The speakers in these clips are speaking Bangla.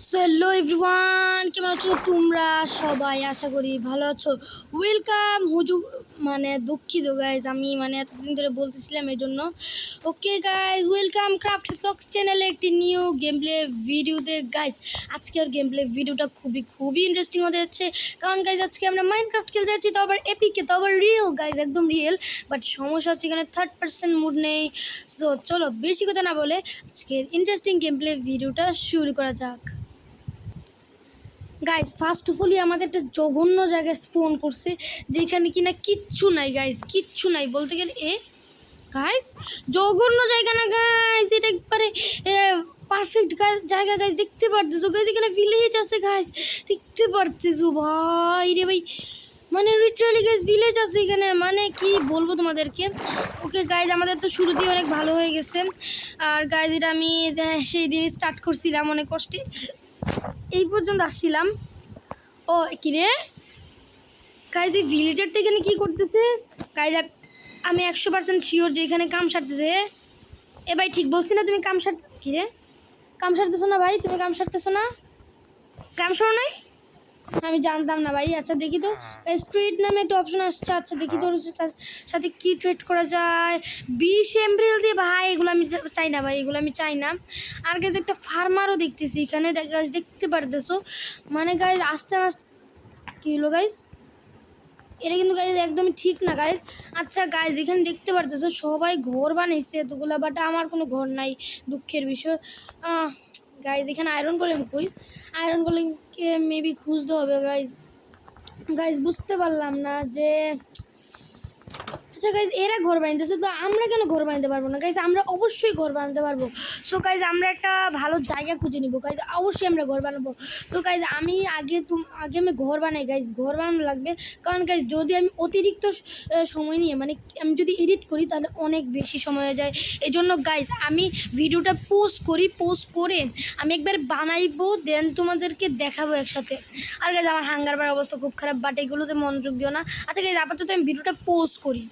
সো হ্যালো এভরিওয়ান, কেমন আছো তোমরা সবাই? আশা করি ভালো আছো। ওয়েলকাম হুজু, দুঃখিত গাইজ, আমি এতদিন ধরে বলতেছিলাম এই জন্য। Okay guys, welcome Craft Blogs চ্যানেলে একটি নিউ গেম প্লে ভিডিওতে। গাইজ আজকের গেম প্লে ভিডিওটা খুবই ইন্টারেস্টিং হতে যাচ্ছে, কারণ গাইজ আজকে আমরা মাইনক্রাফট খেলতে যাচ্ছি, তো আবার এপিকে, তো আবার রিয়েল গাইজ, একদম রিয়েল। বাট সমস্যা হচ্ছে এখানে 3rd person মুড নেই। সো চলো বেশি কথা না বলে আজকের ইন্টারেস্টিং গেম প্লে ভিডিওটা শুরু করা যাক। গাইজ ফার্স্ট অফ অলই আমাদের একটা জঘন্য জায়গায় স্পন করছে, যেখানে কিনা কিচ্ছু নাই গাইজ, কিচ্ছু নাই বলতে গেলে। গাইজ জঘন্য জায়গা না গাইজ, এটা একবারে পারফেক্ট জায়গা গাইজ, দেখতে পারতেছো গাইজ, এখানে ভিলেজ আছে গাইজ, দেখতে পারতেছো ভাই রে ভাই, লিটারালি গাইজ ভিলেজ আছে এখানে, কি বলবো তোমাদেরকে। ওকে গাইজ, আমাদের তো শুরুতেই অনেক ভালো হয়ে গেছে। আর গাইজ এটা আমি সেই দিনই স্টার্ট করছিলাম অনেক কষ্টে, এই পর্যন্ত আসছিলাম। ও কিরে গাইজ, এই ভিলেজারটা এখানে কী করতেছে গাইজ? আমি 100% শিওর যে এখানে কাম সারতেছে। এ ভাই ঠিক বলছি না? তুমি কাম সারতে, কিরে কাম সারতেছো না ভাই? তুমি কাম সারতেছো না? কাম সারো নাই? আমি জানতাম না ভাই। আচ্ছা দেখি তো, স্ট্রিট নামে একটা অপশন আসছে। আচ্ছা দেখি তোর সাথে কি ট্রেড করা যায়। 20 এমব্রিল দিয়ে ভাই, এগুলো আমি চাই না ভাই, এগুলো আমি চাই না। আর গাইজ একটা ফার্মারও দেখতেছি এখানে, গাইজ দেখতে পারতেছো। গাইজ আস্তে আস্তে কী হলো গাইজ? এটা কিন্তু গাইজ একদমই ঠিক না গাইজ। আচ্ছা গাইজ, এখানে দেখতে পারতেছো সবাই ঘর বানাইছে এতগুলো, বাট আমার কোনো ঘর নাই, দুঃখের বিষয়। গাইজ এখানে আয়রন গোলেম কই? আয়রন গোলেমকে মেবি খুঁজতে হবে গাইজ। গাইজ বুঝতে পারলাম না যে, আচ্ছা গাইজ এরা ঘর বানাইতেছে, তো আমরা কেন ঘর বানাতে পারবো না গাইজ? আমরা অবশ্যই ঘর বানাতে পারবো। সো গাইজ আমরা একটা ভালো জায়গা খুঁজে নিব গাইজ, অবশ্যই আমরা ঘর বানাবো। সো গাইজ আমি আগে আমি ঘর বানাই গাইজ, ঘর বানানো লাগবে। কারণ গাইজ যদি আমি অতিরিক্ত সময় নিয়ে আমি যদি এডিট করি, তাহলে অনেক বেশি সময় হয়ে যায়। এই জন্য গাইজ আমি ভিডিওটা পোস্ট করে আমি একবার বানাইবো, দেন তোমাদেরকে দেখাবো একসাথে। আর গাইজ আমার হাঙ্গার বার অবস্থা খুব খারাপ, বাট এগুলোতে মনোযোগ দিও না। আচ্ছা গাইজ আপাতত আমি ভিডিওটা পোস্ট করি।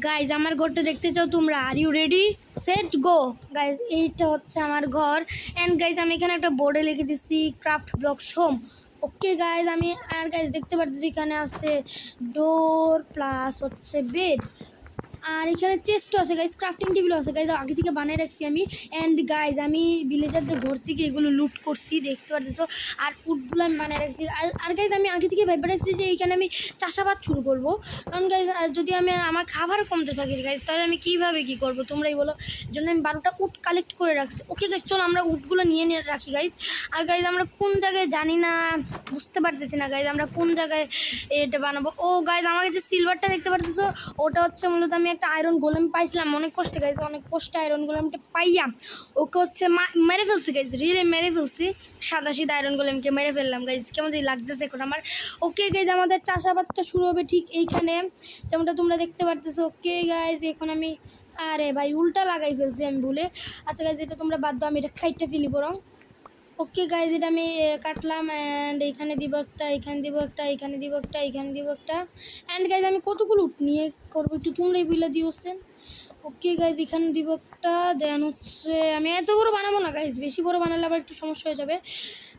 গাইজ আমার ঘরটা দেখতে চাও তোমরা? Are you ready, set, go. Guys এইটা হচ্ছে আমার ঘর। অ্যান্ড গাইজ আমি এখানে একটা বোর্ডে লিখে দিচ্ছি craft blocks home. Okay guys, আমি আর গাইজ দেখতে পাচ্ছি এখানে আছে ডোর প্লাস হচ্ছে বেড, আর এখানে চেস্টও আছে গাইজ, ক্রাফটিং টেবিলও আছে গাইজ, আগে থেকে বানিয়ে রাখছি আমি। অ্যান্ড গাইজ আমি ভিলেজারদের ঘর থেকে এগুলো লুট করছি, দেখতে পাচ্ছো। আর উটগুলো আমি বানিয়ে রাখছি। আর গাইজ আমি আগে থেকে ভেবে রাখছি যে এইখানে আমি চাষাবাদ শুরু করবো। কারণ গাইজ যদি আমার খাবার কমতে থাকে গাইজ, তাহলে আমি কীভাবে কী করবো তোমরাই বলো। এই জন্য আমি 12টা উট কালেক্ট করে রাখছি। ওকে গাইজ চলো আমরা উটগুলো নিয়ে রাখি গাইজ। আর গাইজ আমরা কোন জায়গায় জানি না, বুঝতে পারতেছি না গাইজ আমরা কোন জায়গায় এটা বানাবো। ও গাইজ আমার কাছে সিলভারটা দেখতে পারতেছো, ওটা হচ্ছে মূলত আমি একটা আয়রন গোলেম পাইছিলাম অনেক কষ্টে গাইজ, অনেক কষ্টে আয়রন গোলেমটা পাইয়া ওকে হচ্ছে মেরে ফেলছি গাইজ, রিয়েলি মেরে ফেলছি। সাদা আয়রন গোলেমকে মেরে ফেললাম গাইজ, কেমন যে লাগতেছে এখন আমার। ওকে গাইজ আমাদের চাষাবাদটা শুরু হবে ঠিক এইখানে, যেমনটা তোমরা দেখতে পারতেছো। ওকে গাইজ এখন আমি, আরে ভাই উল্টা লাগাই ফেলছি আমি ভুলে। আচ্ছা গাইজ এটা তোমরা বাদ দাও, আমি এটা খাইতে ফেলি বরং। ওকে গাইজ এটা আমি কাটলাম, অ্যান্ড এইখানে দিব একটা, এখানে দিব একটা, এখানে দিব একটা, এখানে দিব একটা। অ্যান্ড গাইজ আমি কতগুলো উঠ নিয়ে করবো একটু তোমরাই বুঝলে দিওছেন। ওকে গাইজ এখানে দিব একটা, দেন হচ্ছে আমি এত বড় বানাবো না গাইজ, বেশি বড় বানালে আবার একটু সমস্যা হয়ে যাবে।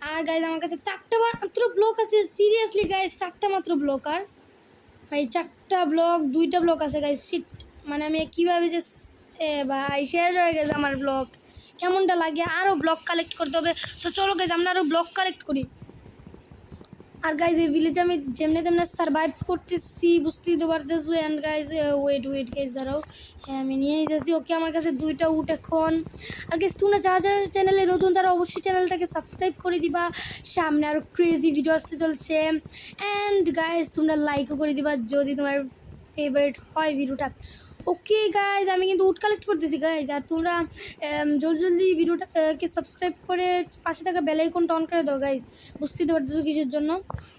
আর গাইজ আমার কাছে 4টা মাত্র ব্লক আছে, সিরিয়াসলি গাইজ 4টা মাত্র ব্লক। আর ভাই 4টা ব্লক, 2টা ব্লক আছে গাইজ, শিট। আমি কীভাবে যে ভাই শেষ হয়ে গেছে আমার ব্লক, কেমনটা লাগে। আরও ব্লক কালেক্ট করতে হবে। সো চলো গাইজ আমরা আরও ব্লক কালেক্ট করি। আর গাইজ এই ভিলেজে আমি যেমনি তেমনি সারভাইভ করতেছি, বুঝতেই তো পারতেছো। অ্যান্ড গাইজ ওয়েট গাইজ দাঁড়াও, হ্যাঁ আমি নিয়ে নিতেছি। ওকে আমার কাছে 2টা উট এখন। আর গাইজ তোমরা যারা যারা চ্যানেলে নতুন, তারা অবশ্যই চ্যানেলটাকে সাবস্ক্রাইব করে দিবা, সামনে আরও ক্রেজি ভিডিও আসতে চলছে। অ্যান্ড গাইজ তোমরা লাইকও করে দিবা যদি তোমার ফেভারিট হয় ভিডিওটা। ওকে গাইজ আমি কিন্তু উট কালেক্ট করতেছি গাইজ, আর তোমরা জলদি ভিডিওটাকে সাবস্ক্রাইব করে পাশে থাকা বেল আইকনটা অন করে দাও গাইজ, বুঝতেই তো পারতেছো কিসের জন্য।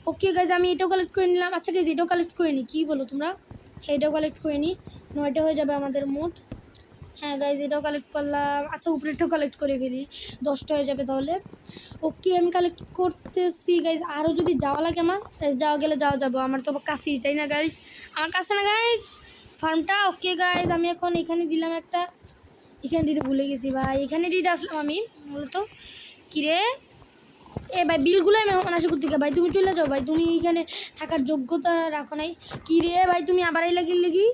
ওকে গাইজ আমি এটাও কালেক্ট করে নিলাম। আচ্ছা গাইজ এটাও কালেক্ট করে নিই, কী বলো তোমরা? এটাও কালেক্ট করে নিই, 9টা হয়ে যাবে আমাদের মোট। হ্যাঁ গাইজ এটাও কালেক্ট করলাম। আচ্ছা উপরেরটাও কালেক্ট করে ফেলি, 10টা হয়ে যাবে তাহলে। ওকে আমি কালেক্ট করতেছি গাইজ, আরও যদি যাওয়া লাগে আমার, যাওয়া গেলে যাবো, আমার তো কাছেই, তাই না গাইজ? আমার কাছে না গাইজ ফার্মটা। ওকে গাইজ আমি এখন এখানে দিলাম একটা, এখানে দিতে ভুলে গেছি ভাই, এখানে দিতে আসলাম আমি মূলত। কিরে এ ভাই বিলগুলো আমি অনাসে করতে ভাই, তুমি চলে যাও ভাই, তুমি এখানে থাকার যোগ্যতা রাখো নাই। কী রে ভাই তুমি আবার এই লাগিলে কি?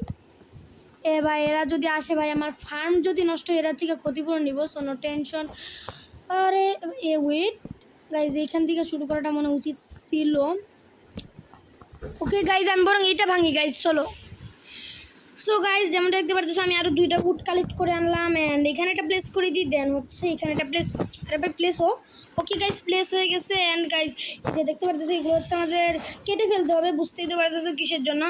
এ ভাই এরা যদি আসে ভাই, আমার ফার্ম যদি নষ্ট হয় এরা থেকে ক্ষতিপূরণ নিব, সো নো টেনশন। আরে এ ওয়েট গাইজ, এইখান থেকে শুরু করাটা মনে উচিত ছিল। ওকে গাইজ আমি বরং এইটা ভাঙি গাইজ, চলো। সো গাইজ যেমনটা দেখতে পারতেছো আমি আরও 2টা উড কালেক্ট করে আনলাম, অ্যান্ড এখানে একটা প্লেস করে দিই, দেন হচ্ছে এখানে একটা প্লেস, আর একটা প্লেস হোক। ওকে গাইজ প্লেস হয়ে গেছে। অ্যান্ড গাইজ যে দেখতে পারতেছো এগুলো হচ্ছে আমাদের কেটে ফেলতে হবে, বুঝতেই তো পারতেছো কিসের জন্য।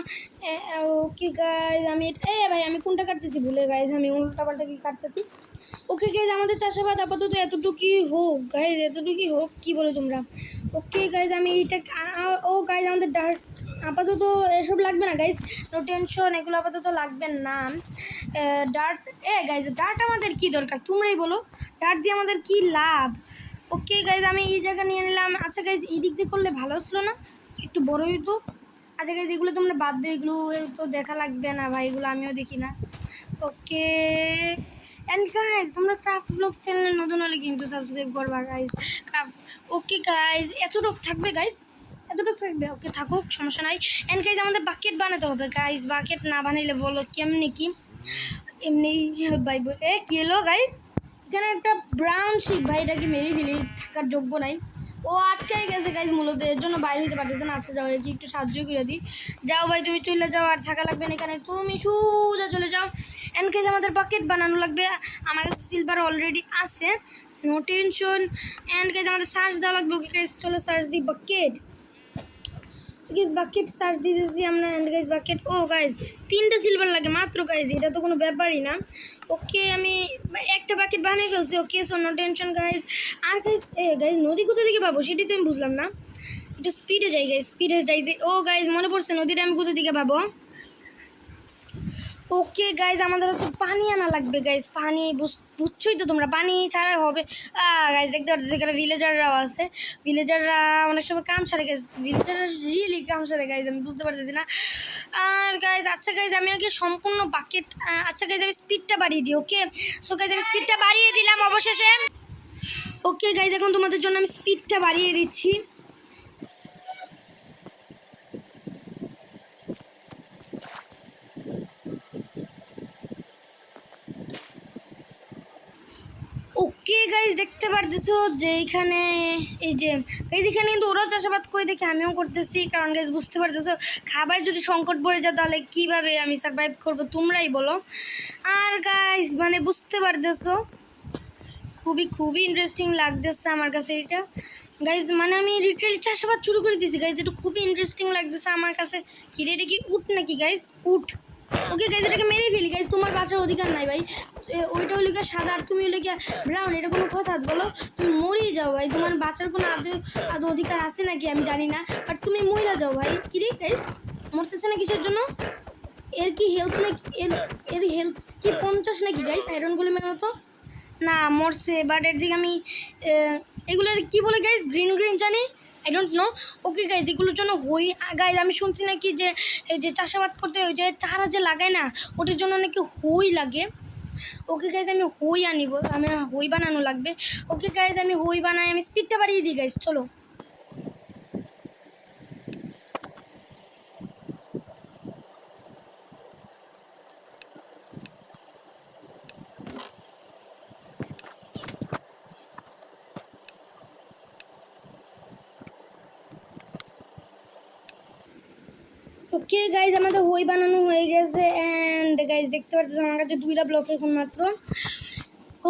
ওকে গাইজ আমি ভাই আমি কোনটা কাটতেছি ভুলে গাইজ, আমি উল্টাপাল্টা কি কাটতেছি। ওকে গাইজ আমাদের চাষাবাদ আপাতত এতটুকুই হোক গাইজ, এতটুকুই হোক, কী বলো তোমরা? ওকে গাইজ আমি এইটা ও গাইজ আমাদের ডার্ট আপাতত এসব লাগবে না গাইজ, নো টেনশন, এগুলো আপাতত লাগবে না। ডার্ট গাইজ ডার্ট আমাদের কি দরকার তোমরাই বলো, ডার্ট দিয়ে আমাদের কি লাভ? ওকে গাইজ আমি এই জায়গা নিয়ে নিলাম। আচ্ছা গাইজ এই দিক দিয়ে করলে ভালো ছিল না, একটু বড় হইতো। আচ্ছা গাইজ এগুলো তোমরা বাদ দিও, এগুলো তো দেখা লাগবে না ভাই, এগুলো আমিও দেখি না। ওকে অ্যান্ড গাইজ তোমরা ক্রাফট ব্লগ চ্যানেলে নতুন হলে কিন্তু সাবস্ক্রাইব করবা গাইজ। ওকে গাইজ এতটুকু থাকবে গাইজ, এতটুকু থাকবে, ওকে থাকুক সমস্যা নাই। অ্যান্ড গাইজ আমাদের বাকেট বানাতে হবে গাইজ, বাকেট না বানাইলে বলো কেমনি কি? এমনি ভাই কী হলো গাইজ? এখানে একটা ব্রাউন শিপ ভাই, এটা কি মেরে ফেলে থাকার যোগ্য নাই, ও আটকাই গেছে গাইজ, মূলত এর জন্য বাইরে হইতে পারতেছে না। আচ্ছা যাও কি একটু সাহায্য করে দিই, যাও ভাই তুমি চলে যাও, আর থাকা লাগবে না এখানে, তুমি সোজা চলে যাও। অ্যান্ড গাইজ আমাদের বাকেট বানানো লাগবে, আমার কাছে সিলভার অলরেডি আছে, নো টেনশন। অ্যান্ড গাইজ আমাদের সার্চ দেওয়া লাগবে। ওকে গাইজ চলো সার্চ দিই বাকেট, বাকেট সার্চ দিতেছি আমরা। And guys bucket, oh guys 3টে সিলভার লাগে মাত্র গাইজ, এটা তো কোনো ব্যাপারই না। ওকে আমি একটা বাকেট বানিয়ে ফেলছি, okay so no tension guys. আর গাইজ গাইজ নদী কোথা থেকে পাবো সেটাই তো আমি বুঝলাম না, একটু স্পিডে যাই গাইজ, স্পিডে যাইতে। ও গাইজ মনে পড়ছে নদীটা আমি কোথা থেকে পাবো। ওকে গাইজ আমাদের হচ্ছে পানি আনা লাগবে গাইজ, পানি বুঝছোই তো তোমরা, পানি ছাড়া হবে। গাইজ দেখতে পাচ্ছি এখানে ভিলেজাররাও আছে, ভিলেজাররা অনেক সময় কাম সারে গাইজ, ভিলেজাররা রিয়েলি কাম সারে গাইজ, আমি বুঝতে পারতেছি না। আর গাইজ আচ্ছা গাইজ আমি আগে সম্পূর্ণ বাকেট, আচ্ছা গাইজ আমি স্পিডটা বাড়িয়ে দিই। ওকে সো গাইজ আমি স্পিডটা বাড়িয়ে দিলাম অবশেষে। ওকে গাইজ এখন তোমাদের জন্য আমি স্পিডটা বাড়িয়ে দিচ্ছি। ওকে গাইজ দেখতে পারতেছো যে এইখানে এই যে গাইজ এখানে কিন্তু ওরাও চাষাবাদ করে দেখি আমিও করতেছি, কারণ গাইজ বুঝতে পারতেছো খাবার যদি সংকট পড়ে যায় তাহলে কীভাবে আমি সারভাইভ করবো তোমরাই বলো। আর গাইজ মানে বুঝতে পারতেছো খুবই ইন্টারেস্টিং লাগতেছে আমার কাছে এটা গাইজ, মানে আমি লিটারালি চাষাবাদ শুরু করে দিয়েছি গাইজ, এটা খুবই ইন্টারেস্টিং লাগতেছে আমার কাছে। কি রে এটা কি উট নাকি গাইজ? উট। ওকে গাইজ এটাকে মেরে ফেলি গাইজ, তোমার বাঁচার অধিকার নাই ভাই, ওইটা হলে গিয়ে সাদা আর তুমি হলে গিয়ে ব্রাউন, এটা কোনো কথা বলো? তুমি মরিয়ে যাও ভাই, তোমার বাঁচার কোনো আদৌ অধিকার আছে নাকি আমি জানি না, বাট তুমি মরিয়া যাও ভাই। কি রে গাইজ মরতেছে না কিসের জন্য? এর কি হেলথ নাকি, এর হেলথ কি 50 নাকি গাইজ আয়রন গোলেমের মতো? না মরছে, বাট এর দিকে আমি এগুলোর কি বলে গাইজ, গ্রিন জানি, I don't know. Okay guys এগুলোর জন্য হই গাইজ আমি শুনছি নাকি যে এই যে চাষাবাদ করতে ওই যে চারা যে লাগায় না ওটার জন্য নাকি হই লাগে। ওকে গাইজ আমি হই আনিব, আমি হই বানানো লাগবে। ওকে গাইজ আমি হই বানাই, আমি স্পিডটা বাড়িয়ে দিই গাইজ, চলো। ওকে গাইজ আমাদের হই বানানো হয়ে গেছে। অ্যান্ড গাইজ দেখতে পাচ্ছি আমার কাছে 2টা ব্লক এখন মাত্র।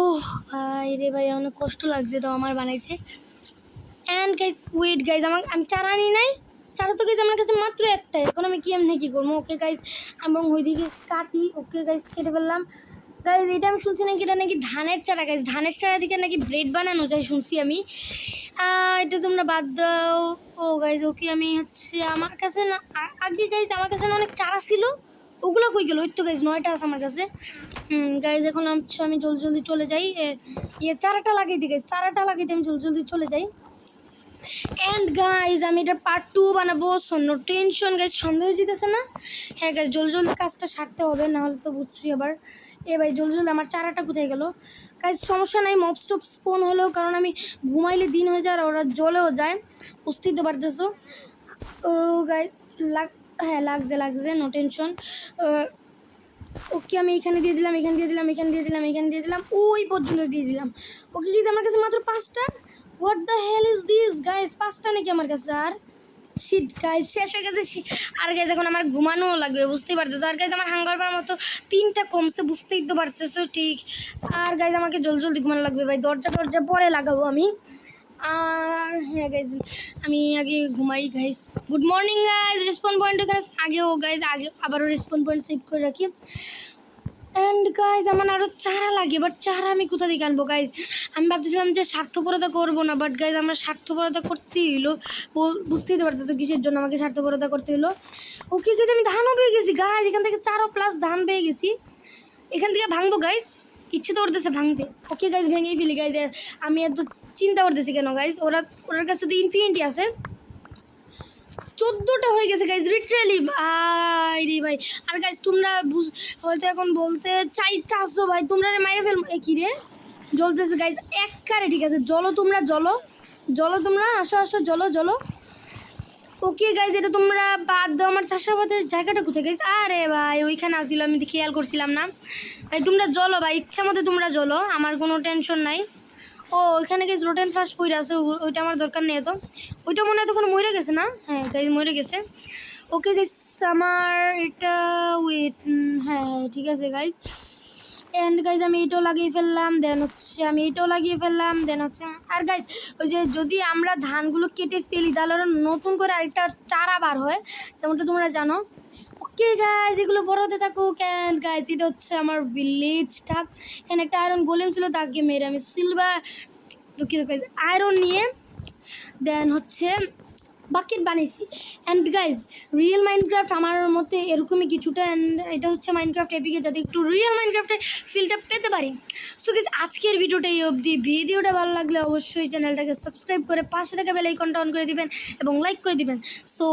ও ভাই রে ভাই অনেক কষ্ট লাগছে তো আমার বানাইতে। অ্যান্ড গাইজ ওয়েট গাইজ আমি চারা আনি নাই, চারা তো গাইজ আমার কাছে মাত্র একটাই, এখন আমি এমনি কী করবো? ওকে গাইজ আমি ওই দিকে কাটি। ওকে গাইজ কেটে ফেললাম। গাইজ এটা আমি শুনছি নাকি এটা নাকি ধানের চারা গাইজ, ধানের চারা থেকে নাকি ব্রেড বানানো যায় শুনছি আমি, এটা তোমরা বাদ দাও। ও গাইজ ওকে আমি হচ্ছে আমার কাছে না আগে গাইজ আমার কাছে না অনেক চারা ছিল, ওগুলো কই গেল? ওই তো গাইজ 9টা আছে আমার কাছে। গাইজ এখন আমি জলদি চলে যাই, চারাটা লাগিয়ে দিই গাইজ, চারাটা লাগিয়ে দিই আমি জলদি চলে যাই। অ্যান্ড গাইজ আমি এটা পার্ট 2 বানাবো, সো নো টেনশন গাইজ। সন্দেহ জিতেছে না? হ্যাঁ গাইজ জলদি কাজটা সারতে হবে, নাহলে তো বুঝছি আবার। ভাই জলদি আমার চারাটা কোথায় গেল গাইজ সমস্যা নাই, মব স্টপ স্পন হলেও, কারণ আমি ঘুমাইলে দিন হয়ে যায় আর ওরা জ্বলেও যায়, বুঝতেই তো পারতেছো। ও গাইজ হ্যাঁ লাগছে, নো টেনশন। ওকে আমি এখানে দিয়ে দিলাম, এখানে দিয়ে দিলাম, এখানে দিয়ে দিলাম, এখানে দিয়ে দিলাম, ওই পর্যন্ত দিয়ে দিলাম। ওকে গাইজ আমার কাছে মাত্র 5টা। What the hell is this guys, 5টা নাকি আমার কাছে? আর শিট গাইজ, শেষ হয়ে গেছে। আর গাইজ এখন আমার ঘুমানোও লাগবে, বুঝতেই পারতেছো। আর গাইজ আমার হাঙ্গার পাওয়ার মতো 3টা কমছে, বুঝতেই তো পারতেছো ঠিক। আর গাইজ আমাকে জলদি ঘুমানো লাগবে ভাই, দরজা পরে লাগাবো আমি। আর হ্যাঁ গাইজ আমি আগে ঘুমাই guys. Good morning guys, respond point ওখানে আগেও গাইজ, আগে আবারও রেসপন্ড পয়েন্ট সেভ করে রাখি। অ্যান্ড গাইজ আমার আরও চারা লাগে, বাট চারা আমি কোথা থেকে আনবো গাইজ? আমি ভাবতেছিলাম যে স্বার্থপরতা করবো না, বাট গাইজ আমরা স্বার্থপরতা করতেই হলো, বুঝতেই তো পারতেছো কিসের জন্য আমাকে স্বার্থপরতা করতে হলো। ওকে গাইজ আমি ধানও পেয়ে গেছি গাইজ, এখান থেকে 4 প্লাস ধান পেয়ে গেছি। এখান থেকে ভাঙবো গাইজ, ইচ্ছে তো করতেছে ভাঙতে। ওকে গাইজ ভেঙেই ফেলি গাইজ, আমি এত চিন্তা করতেছি কেন গাইজ? ওনার কাছে তো ইনফিনিটি আছে। 14টা হয়ে গেছে গাইজ, লিটারালি ভাই রে ভাই। আর গাইজ তোমরা হয়তো এখন বলতে চাইতেছো ভাই তোমরা মাইরে ফেল, কি রে জ্বলতেছে গাইজ এক কারে। ঠিক আছে জলো তোমরা, জলো তোমরা, আসো জলো। ওকে গাইজ এটা তোমরা বাদ দাও, আমার চাষাবাদের জায়গাটা কোথায় গাইজ? আরে ভাই ওইখানে আসছিল, আমি খেয়াল করছিলাম না ভাই। তোমরা জলো ভাই, ইচ্ছা মতো তোমরা জলো, আমার কোনো টেনশন নাই। ও ওইখানে গাইজ রোটেন ফ্লাশ পইরা আছে, ওইটা আমার দরকার নেই। তো ওইটা মনে হয় তখন মরে গেছে না? হ্যাঁ গাইজ মরে গেছে। ওকে গাইজ আমার এটা ওয়েট, হ্যাঁ ঠিক আছে গাইজ। অ্যান্ড গাইজ আমি এটাও লাগিয়ে ফেললাম, দেন হচ্ছে আমি এটাও লাগিয়ে ফেললাম, দেন হচ্ছে। আর গাইজ ওই যে যদি আমরা ধানগুলো কেটে ফেলি তাহলে ওরা নতুন করে আরেকটা চারা বার হয়, যেমনটা তোমরা জানো। ওকে গাইজ এগুলো বড় হতে থাকুক। অ্যান্ড গাইজ এটা হচ্ছে আমার ভিলেজটা। এখানে একটা আয়রন গোলেম ছিল, তাকে মেরে আমি সিলভার দুঃখিত গাইজ আয়রন নিয়ে দেন হচ্ছে বাকেট বানিয়েছি। অ্যান্ড গাইজ রিয়েল মাইনক্রাফট আমার মতে এরকমই কিছুটা। অ্যান্ড এটা হচ্ছে মাইনক্রাফট এপিকে, যাতে একটু রিয়েল মাইনক্রাফটের ফিলটা পেতে পারি। সো গাইজ আজকের ভিডিওটা এই অবধি। ভিডিওটা ভালো লাগলে অবশ্যই চ্যানেলটাকে সাবস্ক্রাইব করে পাশে থাকা বেল আইকনটা অন করে দিবেন এবং লাইক করে দিবেন। সো